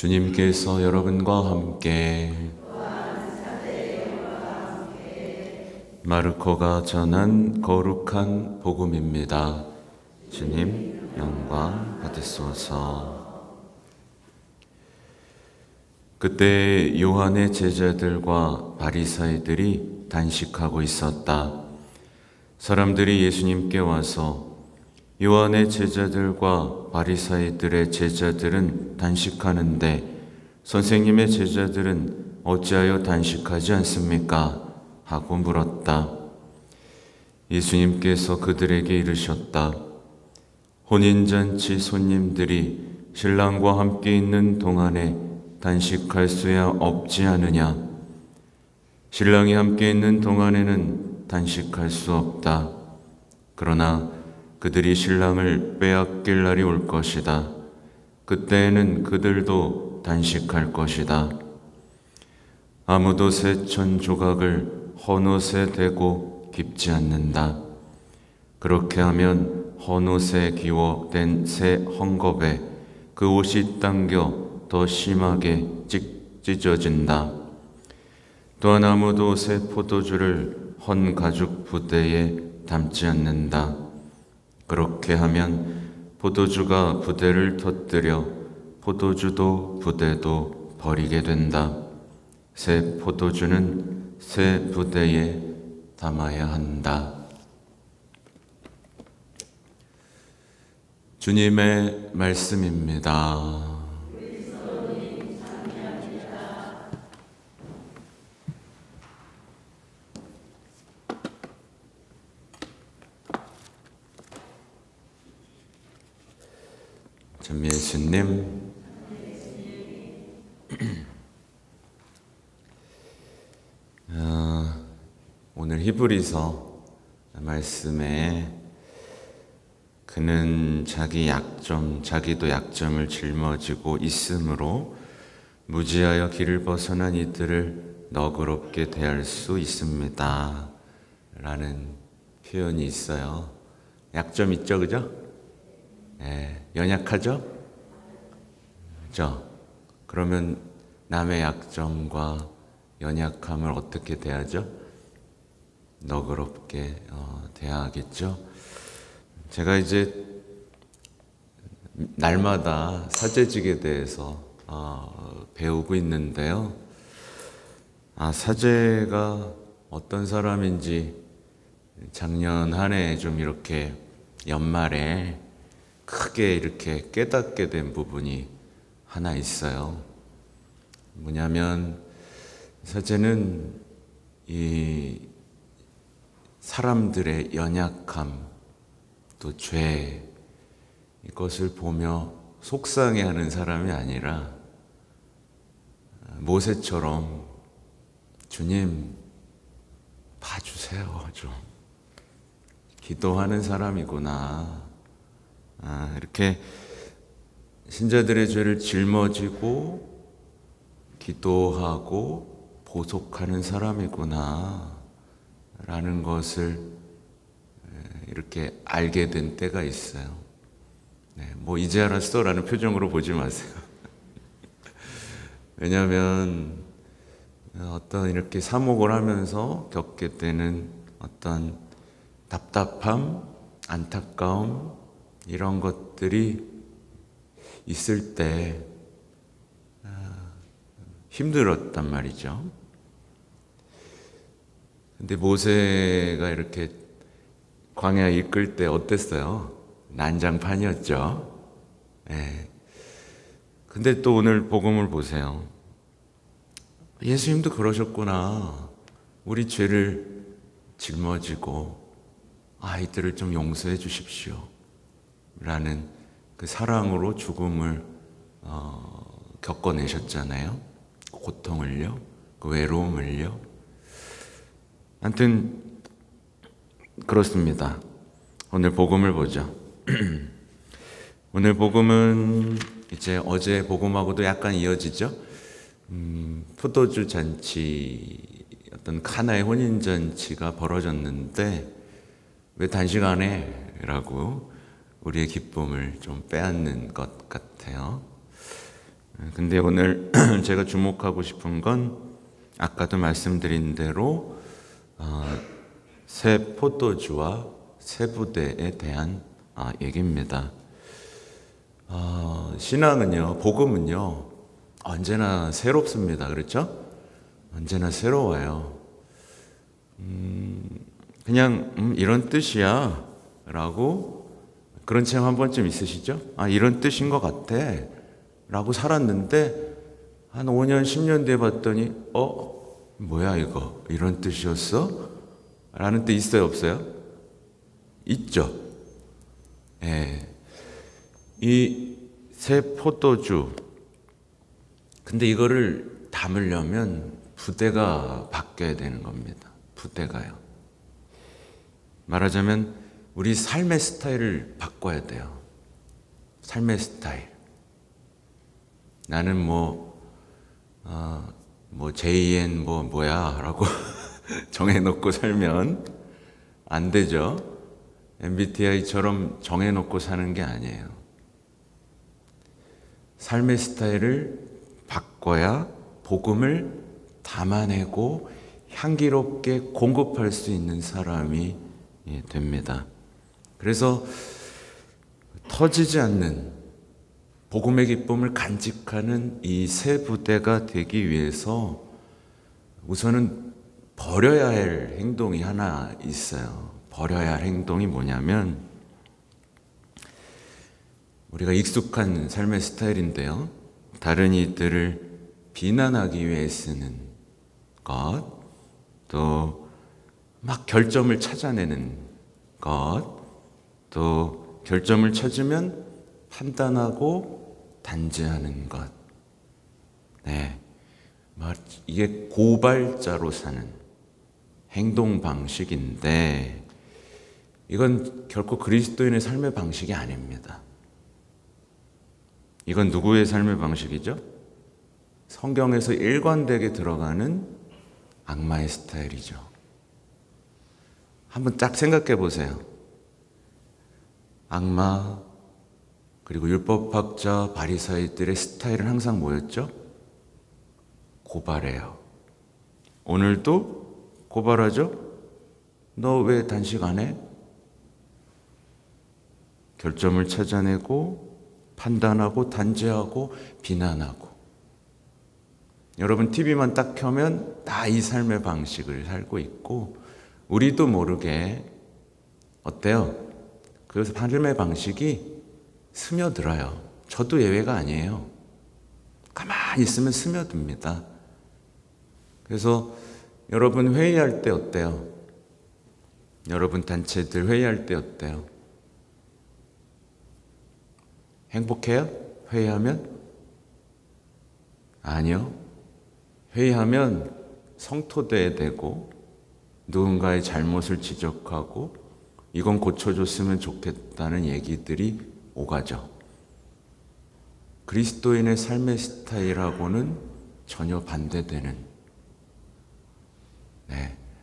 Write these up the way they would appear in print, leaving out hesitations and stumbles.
주님께서 여러분과 함께 마르코가 전한 거룩한 복음입니다. 주님 영광 받으소서. 그때 요한의 제자들과 바리사이들이 단식하고 있었다. 사람들이 예수님께 와서 요한의 제자들과 바리사이들의 제자들은 단식하는데 선생님의 제자들은 어찌하여 단식하지 않습니까? 하고 물었다. 예수님께서 그들에게 이르셨다. 혼인잔치 손님들이 신랑과 함께 있는 동안에 단식할 수야 없지 않으냐? 신랑이 함께 있는 동안에는 단식할 수 없다. 그러나 그들이 신랑을 빼앗길 날이 올 것이다. 그때에는 그들도 단식할 것이다. 아무도 새 천 조각을 헌옷에 대고 깁지 않는다. 그렇게 하면 헌옷에 기워댄 새 헝겊에 그 옷이 당겨 더 심하게 찢어진다. 또한 아무도 새 포도주를 헌 가죽 부대에 담지 않는다. 그렇게 하면 포도주가 부대를 터뜨려 포도주도 부대도 버리게 된다. 새 포도주는 새 부대에 담아야 한다. 주님의 말씀입니다. 참 예수님, 오늘 히브리서 말씀에 그는 자기도 약점을 짊어지고 있으므로 무지하여 길을 벗어난 이들을 너그럽게 대할 수 있습니다 라는 표현이 있어요. 약점 있죠, 그죠? 네, 연약하죠? 그죠? 그러면 남의 약점과 연약함을 어떻게 대하죠? 너그럽게 대하겠죠? 제가 이제 날마다 사제직에 대해서 배우고 있는데요. 사제가 어떤 사람인지 작년 한 해 좀 이렇게 연말에 크게 이렇게 깨닫게 된 부분이 하나 있어요. 뭐냐면 사제는 이 사람들의 연약함 또 죄 이것을 보며 속상해하는 사람이 아니라 모세처럼 주님 봐주세요 좀 기도하는 사람이구나. 이렇게 신자들의 죄를 짊어지고 기도하고 보속하는 사람이구나 라는 것을 이렇게 알게 된 때가 있어요. 뭐 이제 알았어 라는 표정으로 보지 마세요. 왜냐하면 어떤 이렇게 사목을 하면서 겪게 되는 어떤 답답함, 안타까움 이런 것들이 있을 때 힘들었단 말이죠. 근데 모세가 이렇게 광야 이끌 때 어땠어요? 난장판이었죠. 네. 근데 또 오늘 복음을 보세요. 예수님도 그러셨구나. 우리 죄를 짊어지고 아이들을 좀 용서해 주십시오 라는 그 사랑으로 죽음을 겪어내셨잖아요. 고통을요, 그 외로움을요. 아무튼 그렇습니다. 오늘 복음을 보죠. 오늘 복음은 이제 어제 복음하고도 약간 이어지죠. 포도주 잔치, 어떤 카나의 혼인 잔치가 벌어졌는데 왜 단식 안 해? 라고 우리의 기쁨을 좀 빼앗는 것 같아요. 근데 오늘 제가 주목하고 싶은 건 아까도 말씀드린 대로 새 포도주와 새 부대에 대한 얘기입니다. 신앙은요, 복음은요, 언제나 새롭습니다. 그렇죠? 언제나 새로워요. 그냥 이런 뜻이야 라고, 그런 체험 한 번쯤 있으시죠? 이런 뜻인 것 같아 라고 살았는데 한 5년 10년 뒤에 봤더니 뭐야 이거, 이런 뜻이었어? 라는 뜻 있어요 없어요? 있죠. 예. 이 새 포도주, 근데 이거를 담으려면 부대가 바뀌어야 되는 겁니다. 부대가요. 말하자면 우리 삶의 스타일을 바꿔야 돼요. 삶의 스타일. 나는 JN 뭐야 라고 정해놓고 살면 안 되죠. MBTI처럼 정해놓고 사는 게 아니에요. 삶의 스타일을 바꿔야 복음을 담아내고 향기롭게 공급할 수 있는 사람이 됩니다. 그래서 터지지 않는 복음의 기쁨을 간직하는 이 새 부대가 되기 위해서 우선은 버려야 할 행동이 하나 있어요. 버려야 할 행동이 뭐냐면, 우리가 익숙한 삶의 스타일인데요, 다른 이들을 비난하기 위해 쓰는 것, 또 막 결점을 찾아내는 것, 또 결점을 찾으면 판단하고 단죄하는 것. 네, 이게 고발자로 사는 행동 방식인데, 이건 결코 그리스도인의 삶의 방식이 아닙니다. 이건 누구의 삶의 방식이죠? 성경에서 일관되게 들어가는 악마의 스타일이죠. 한번 딱 생각해 보세요. 악마, 그리고 율법학자, 바리사이들의 스타일은 항상 뭐였죠? 고발해요. 오늘도 고발하죠? 너 왜 단식 안 해? 결점을 찾아내고 판단하고 단죄하고 비난하고. 여러분 TV만 딱 켜면 다 이 삶의 방식을 살고 있고, 우리도 모르게 어때요? 그 삶의 방식이 스며들어요. 저도 예외가 아니에요. 가만히 있으면 스며듭니다. 그래서 여러분 회의할 때 어때요? 여러분 단체들 회의할 때 어때요? 행복해요? 회의하면? 아니요. 회의하면 성토돼야 되고, 누군가의 잘못을 지적하고 이건 고쳐줬으면 좋겠다는 얘기들이 오가죠. 그리스도인의 삶의 스타일하고는 전혀 반대되는,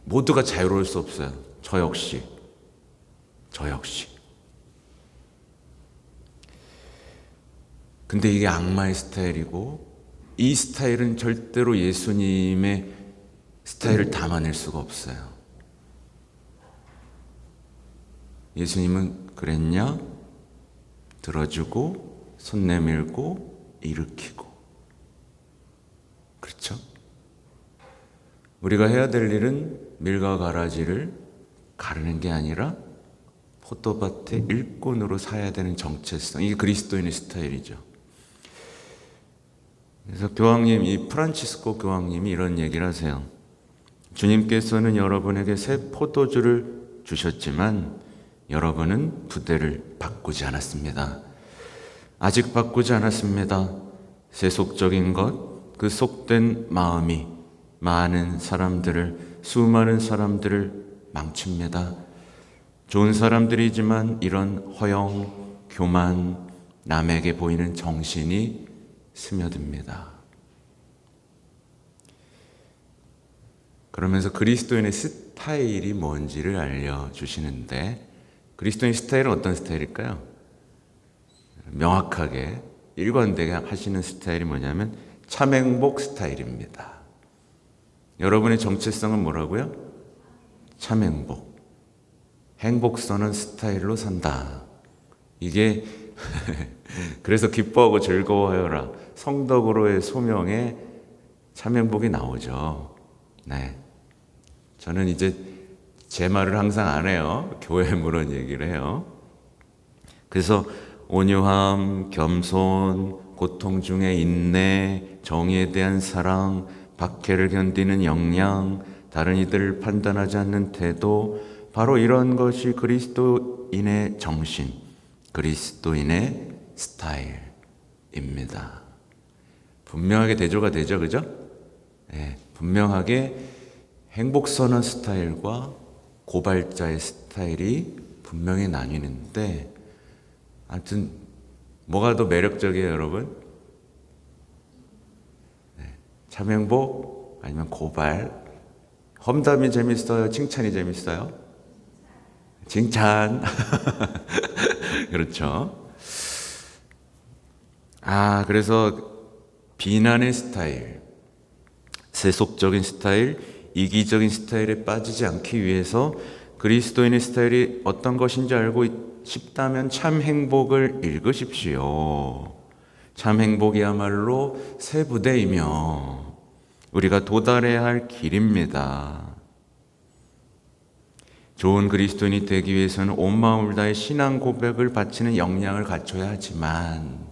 모두가 자유로울 수 없어요. 저 역시. 근데 이게 악마의 스타일이고, 이 스타일은 절대로 예수님의 스타일을 담아낼 수가 없어요. 예수님은 그랬냐? 들어주고, 손 내밀고, 일으키고. 그렇죠? 우리가 해야 될 일은 밀과 가라지를 가르는 게 아니라 포도밭의 일꾼으로 사야 되는 정체성. 이게 그리스도인의 스타일이죠. 그래서 교황님, 이 프란치스코 교황님이 이런 얘기를 하세요. 주님께서는 여러분에게 새 포도주를 주셨지만 여러분은 부대를 바꾸지 않았습니다. 아직 바꾸지 않았습니다. 세속적인 것, 그 속된 마음이 수많은 사람들을 망칩니다. 좋은 사람들이지만 이런 허영, 교만, 남에게 보이는 정신이 스며듭니다. 그러면서 그리스도인의 스타일이 뭔지를 알려주시는데, 그리스도인 스타일은 어떤 스타일일까요? 명확하게 일관되게 하시는 스타일이 뭐냐면 참행복 스타일입니다. 여러분의 정체성은 뭐라고요? 참행복. 행복선은 스타일로 산다. 이게 그래서 기뻐하고 즐거워하여라. 성덕으로의 소명에 참행복이 나오죠. 네. 저는 이제 제 말을 항상 안 해요. 교회 물론 얘기를 해요. 그래서 온유함, 겸손, 고통 중에 인내, 정의에 대한 사랑, 박해를 견디는 역량, 다른 이들을 판단하지 않는 태도, 바로 이런 것이 그리스도인의 정신, 그리스도인의 스타일입니다. 분명하게 대조가 되죠, 그죠? 네, 분명하게 행복선언 스타일과 고발자의 스타일이 분명히 나뉘는데, 아무튼 뭐가 더 매력적이에요, 여러분? 네, 참행복 아니면 고발? 험담이 재밌어요? 칭찬이 재밌어요? 칭찬. 그렇죠. 그래서 비난의 스타일, 세속적인 스타일, 이기적인 스타일에 빠지지 않기 위해서 그리스도인의 스타일이 어떤 것인지 알고 싶다면 참 행복을 읽으십시오. 참 행복이야말로 새 부대이며 우리가 도달해야 할 길입니다. 좋은 그리스도인이 되기 위해서는 온 마음을 다해 신앙 고백을 바치는 역량을 갖춰야 하지만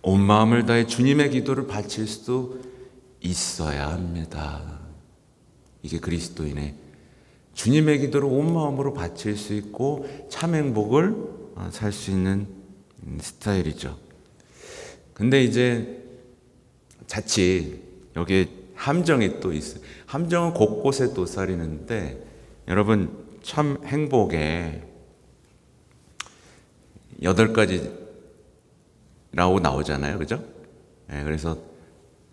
온 마음을 다해 주님의 기도를 바칠 수도 있어야 합니다. 이게 그리스도인의 주님의 기도를 온 마음으로 바칠 수 있고 참 행복을 살 수 있는 스타일이죠. 근데 이제 자칫 여기에 함정이 또 있어요. 함정은 곳곳에 도사리는데 여러분 참 행복에 8가지라고 나오잖아요. 그죠? 네, 그래서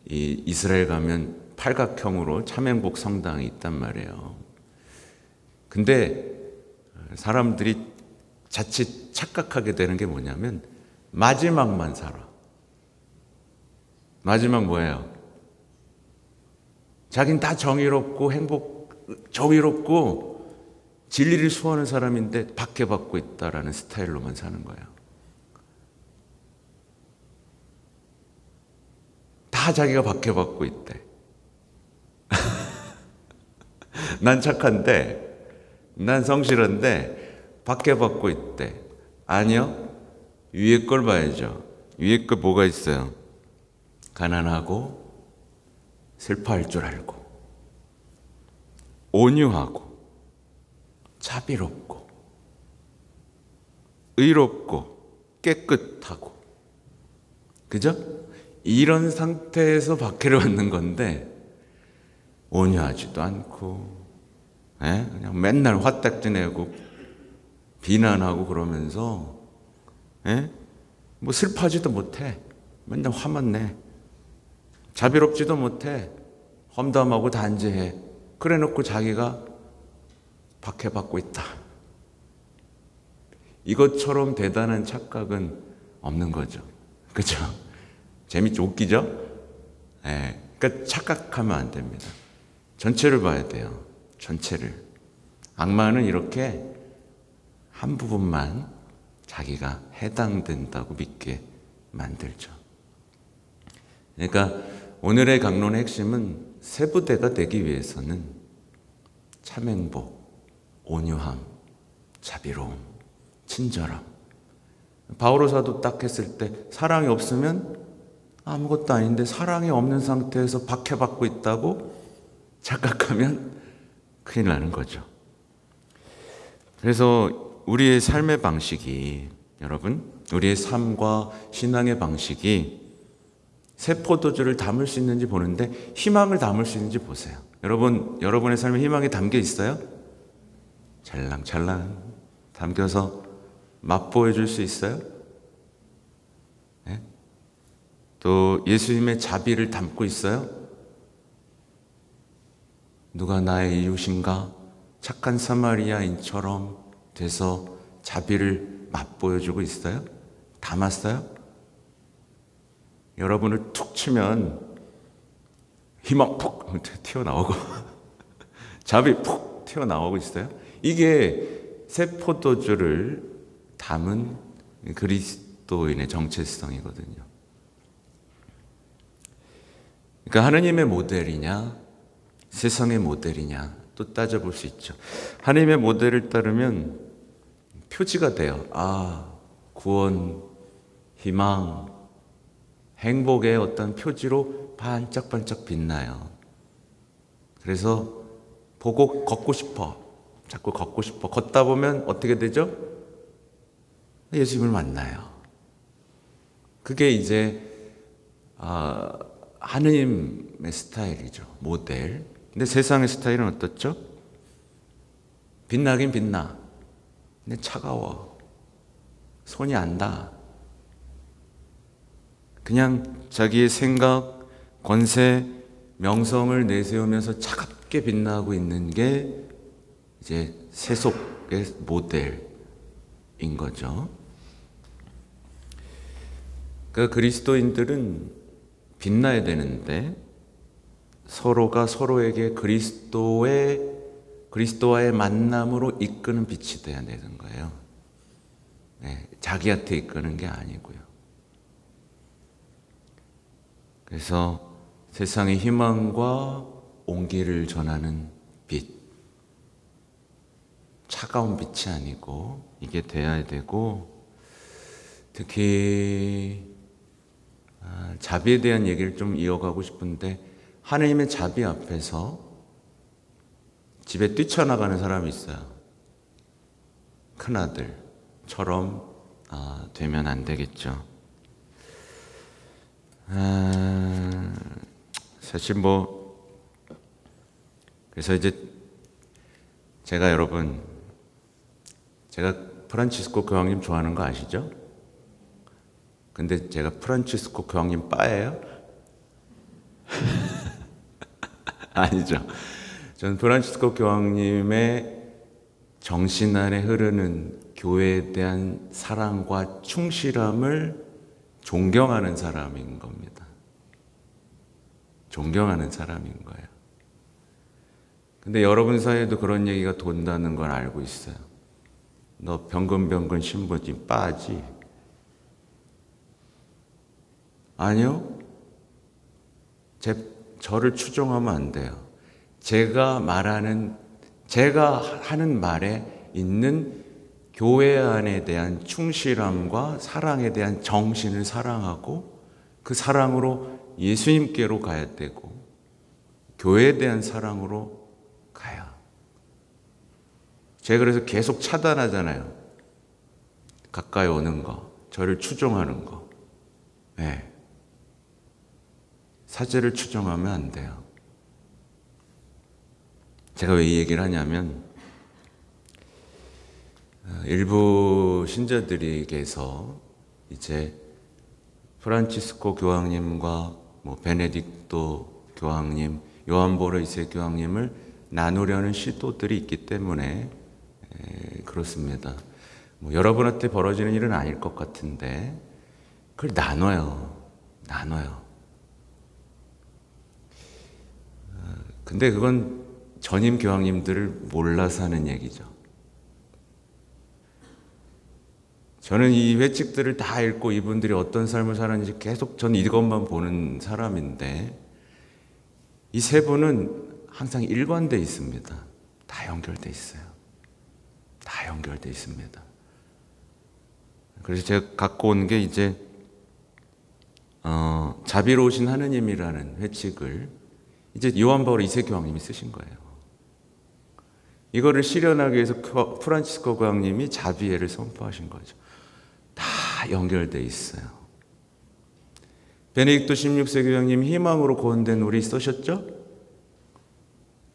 이 이스라엘 가면 팔각형으로 참 행복 성당이 있단 말이에요. 근데 사람들이 자칫 착각하게 되는 게 뭐냐면 마지막만 살아. 마지막 뭐예요? 자긴 다 정의롭고 정의롭고 진리를 수호하는 사람인데 박해받고 있다라는 스타일로만 사는 거예요. 다 자기가 박해받고 있대. 난 착한데, 난 성실한데 박해받고 있대. 아니요. 위에 걸 봐야죠. 위에 거 뭐가 있어요? 가난하고 슬퍼할 줄 알고 온유하고 자비롭고 의롭고 깨끗하고, 그죠? 이런 상태에서 박해를 받는 건데 온유하지도 않고 그냥 맨날 화딱지 내고 비난하고 그러면서 뭐 슬퍼하지도 못해. 맨날 화만 내. 자비롭지도 못해. 험담하고 단죄해. 그래 놓고 자기가 박해받고 있다. 이것처럼 대단한 착각은 없는 거죠. 그렇죠? 재밌죠? 웃기죠? 그러니까 착각하면 안 됩니다. 전체를 봐야 돼요. 전체를. 악마는 이렇게 한 부분만 자기가 해당된다고 믿게 만들죠. 그러니까 오늘의 강론의 핵심은 세부대가 되기 위해서는 참행복, 온유함, 자비로움, 친절함. 바오로 사도 딱 했을 때 사랑이 없으면 아무것도 아닌데 사랑이 없는 상태에서 박해받고 있다고 착각하면 큰일 나는 거죠. 그래서 우리의 삶의 방식이, 여러분, 우리의 삶과 신앙의 방식이 새 포도주를 담을 수 있는지 보는데 희망을 담을 수 있는지 보세요. 여러분의 삶에 희망이 담겨 있어요? 찰랑찰랑 담겨서 맛보여 줄 수 있어요? 네? 또 예수님의 자비를 담고 있어요? 누가 나의 이웃인가? 착한 사마리아인처럼 돼서 자비를 맛보여주고 있어요? 담았어요? 여러분을 툭 치면 희망 푹 튀어나오고 잡이 푹 튀어나오고 있어요. 이게 새 포도주를 담은 그리스도인의 정체성이거든요. 그러니까 하느님의 모델이냐 세상의 모델이냐 또 따져볼 수 있죠. 하느님의 모델을 따르면 표지가 돼요. 구원, 희망, 행복의 어떤 표지로 반짝반짝 빛나요. 그래서 보고 걷고 싶어. 자꾸 걷고 싶어. 걷다 보면 어떻게 되죠? 예수님을 만나요. 그게 이제 하느님의 스타일이죠. 모델. 근데 세상의 스타일은 어떻죠? 빛나긴 빛나. 근데 차가워. 손이 안 닿아. 그냥 자기의 생각, 권세, 명성을 내세우면서 차갑게 빛나고 있는 게 이제 세속의 모델인 거죠. 그러니까 그리스도인들은 빛나야 되는데 서로가 서로에게 그리스도와의 만남으로 이끄는 빛이 돼야 되는 거예요. 자기한테 이끄는 게 아니고요. 그래서 세상의 희망과 온기를 전하는 빛, 차가운 빛이 아니고 이게 돼야 되고, 특히 자비에 대한 얘기를 좀 이어가고 싶은데, 하느님의 자비 앞에서 집에 뛰쳐나가는 사람이 있어요. 큰아들처럼 되면 안 되겠죠. 사실 그래서 이제 제가 프란치스코 교황님 좋아하는 거 아시죠? 근데 제가 프란치스코 교황님 빠예요? 아니죠. 저는 프란치스코 교황님의 정신 안에 흐르는 교회에 대한 사랑과 충실함을 존경하는 사람인 겁니다. 존경하는 사람인 거예요. 근데 여러분 사이에도 그런 얘기가 돈다는 걸 알고 있어요. 너 병근병근 신부지 빠지? 아니요. 저를 추종하면 안 돼요. 제가 하는 말에 있는 교회 안에 대한 충실함과 사랑에 대한 정신을 사랑하고 그 사랑으로 예수님께로 가야 되고 교회에 대한 사랑으로 가요. 제가 그래서 계속 차단하잖아요. 가까이 오는 거, 저를 추종하는 거. 사제를 추종하면 안 돼요. 제가 왜 이 얘기를 하냐면 일부 신자들에게서 이제 프란치스코 교황님과 베네딕토 교황님, 요한 보로 2세 교황님을 나누려는 시도들이 있기 때문에 그렇습니다. 여러분한테 벌어지는 일은 아닐 것 같은데 그걸 나눠요. 근데 그건 전임 교황님들을 몰라서 하는 얘기죠. 저는 이 회칙들을 다 읽고 이분들이 어떤 삶을 살았는지 계속 저는 이것만 보는 사람인데 이 세 분은 항상 일관돼 있습니다. 다 연결돼 있어요. 다 연결돼 있습니다. 그래서 제가 갖고 온 게 이제 자비로우신 하느님이라는 회칙을 이제 요한 바울 2세 교황님이 쓰신 거예요. 이거를 실현하기 위해서 프란치스코 교황님이 자비애를 선포하신 거죠. 다 연결돼 있어요. 베네딕토 16세 교황님 희망으로 구원된 우리 쓰셨죠?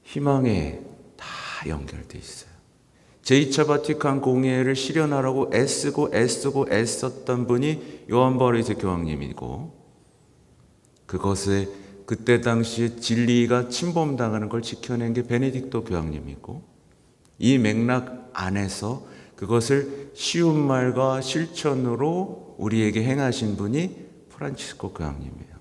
희망에 다 연결돼 있어요. 제2차 바티칸 공회를 실현하라고 애썼던 분이 요한 바울 2세 교황님이고 그것에 그때 당시에 진리가 침범당하는 걸 지켜낸 게 베네딕토 교황님이고 이 맥락 안에서 그것을 쉬운 말과 실천으로 우리에게 행하신 분이 프란치스코 교황님이에요.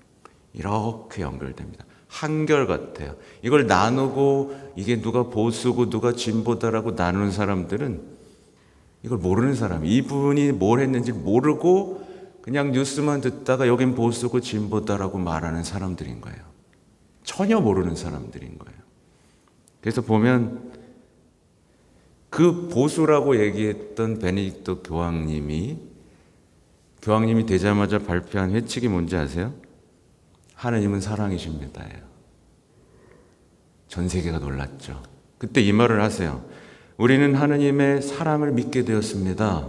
이렇게 연결됩니다. 한결같아요. 이걸 나누고 이게 누가 보수고 누가 진보다라고 나누는 사람들은 이걸 모르는 사람, 이분이 뭘 했는지 모르고 그냥 뉴스만 듣다가 여긴 보수고 진보다라고 말하는 사람들인 거예요. 전혀 모르는 사람들인 거예요. 그래서 보면 그 보수라고 얘기했던 베네딕토 교황님이 되자마자 발표한 회칙이 뭔지 아세요? 하느님은 사랑이십니다예요. 전 세계가 놀랐죠. 그때 이 말을 하세요. 우리는 하느님의 사랑을 믿게 되었습니다.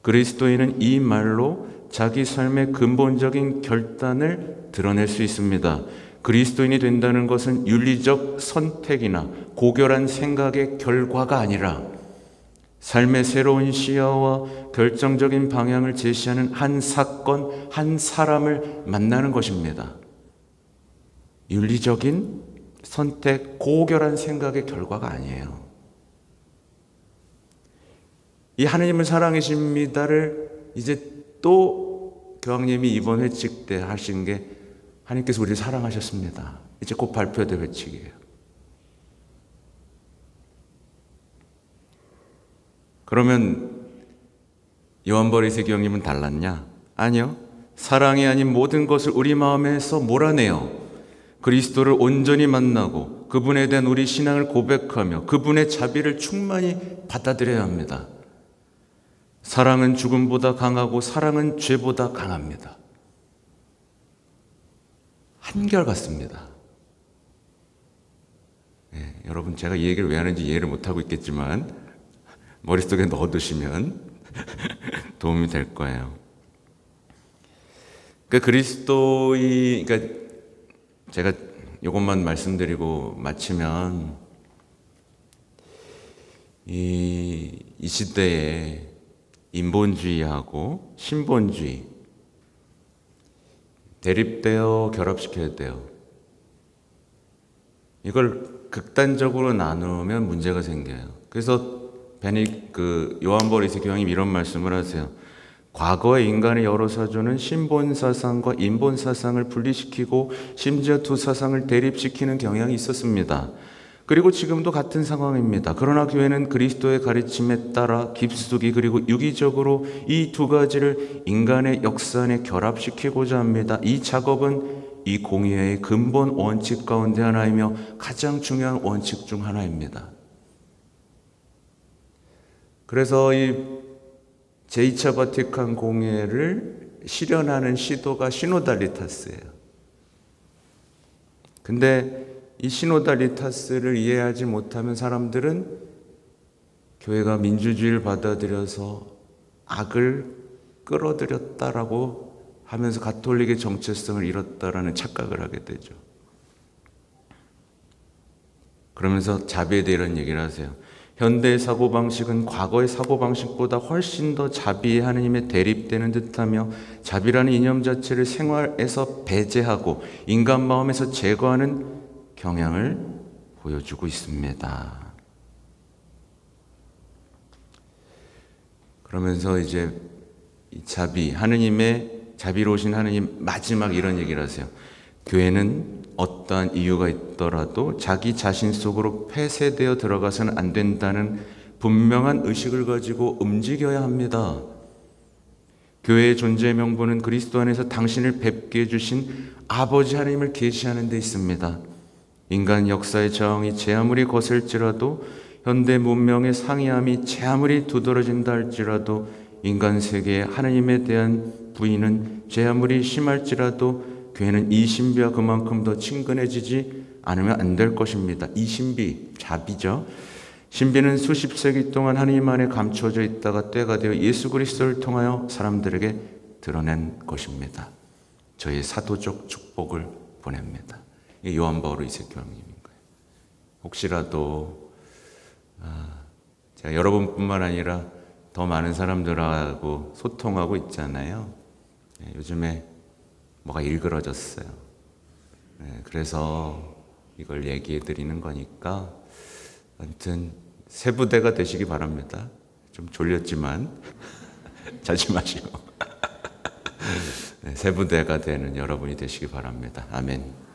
그리스도인은 이 말로 자기 삶의 근본적인 결단을 드러낼 수 있습니다. 그리스도인이 된다는 것은 윤리적 선택이나 고결한 생각의 결과가 아니라 삶의 새로운 시야와 결정적인 방향을 제시하는 한 사건, 한 사람을 만나는 것입니다. 윤리적인 선택, 고결한 생각의 결과가 아니에요. 이 하느님은 사랑이십니다를 이제 또 교황님이 이번 회칙 때 하신 게 하나님께서 우리를 사랑하셨습니다. 이제 곧 발표될 회칙이에요. 그러면 요한보리스 교황님은 달랐냐? 아니요. 사랑이 아닌 모든 것을 우리 마음에서 몰아내요. 그리스도를 온전히 만나고 그분에 대한 우리 신앙을 고백하며 그분의 자비를 충만히 받아들여야 합니다. 사랑은 죽음보다 강하고 사랑은 죄보다 강합니다. 한결같습니다. 네, 여러분 제가 이 얘기를 왜 하는지 이해를 못하고 있겠지만 머릿속에 넣어두시면 도움이 될 거예요. 그러니까 제가 이것만 말씀드리고 마치면 이 시대에 인본주의하고 신본주의 대립되어 결합시켜야 돼요. 이걸 극단적으로 나누면 문제가 생겨요. 그래서 요한보리스 교황님 이런 말씀을 하세요. 과거의 인간의 여러 사조는 신본사상과 인본사상을 분리시키고 심지어 두 사상을 대립시키는 경향이 있었습니다. 그리고 지금도 같은 상황입니다. 그러나 교회는 그리스도의 가르침에 따라 깊숙이 그리고 유기적으로 이 두 가지를 인간의 역사 안에 결합시키고자 합니다. 이 작업은 이 공의회의 근본 원칙 가운데 하나이며 가장 중요한 원칙 중 하나입니다. 그래서 이 제2차 바티칸 공회를 실현하는 시도가 시노달리타스예요. 근데 이 시노달리타스를 이해하지 못하면 사람들은 교회가 민주주의를 받아들여서 악을 끌어들였다라고 하면서 가톨릭의 정체성을 잃었다라는 착각을 하게 되죠. 그러면서 자비에 대해 이런 얘기를 하세요. 현대의 사고방식은 과거의 사고방식보다 훨씬 더 자비의 하느님에 대립되는 듯하며 자비라는 이념 자체를 생활에서 배제하고 인간 마음에서 제거하는 경향을 보여주고 있습니다. 그러면서 이제 이 하느님의 자비로우신 하느님 마지막 이런 얘기를 하세요. 교회는 어떠한 이유가 있더라도 자기 자신 속으로 폐쇄되어 들어가서는 안 된다는 분명한 의식을 가지고 움직여야 합니다. 교회의 존재의 명분은 그리스도 안에서 당신을 뵙게 해주신 아버지 하나님을 계시하는 데 있습니다. 인간 역사의 저항이 제 아무리 거셀지라도 현대 문명의 상이함이 제 아무리 두드러진다 할지라도 인간 세계의 하나님에 대한 부인은 제 아무리 심할지라도 교회는 이 신비와 그만큼 더 친근해지지 않으면 안 될 것입니다. 이 신비, 자비죠. 신비는 수십 세기 동안 하나님 안에 감춰져 있다가 때가 되어 예수 그리스도를 통하여 사람들에게 드러낸 것입니다. 저희의 사도적 축복을 보냅니다. 이게 요한 바오로이세 교황님인 거예요. 혹시라도 제가 여러분뿐만 아니라 더 많은 사람들하고 소통하고 있잖아요. 요즘에 뭐가 일그러졌어요. 그래서 이걸 얘기해 드리는 거니까 아무튼 새 부대가 되시기 바랍니다. 좀 졸렸지만 자지 마시고 세 부대가 되는 여러분이 되시기 바랍니다. 아멘.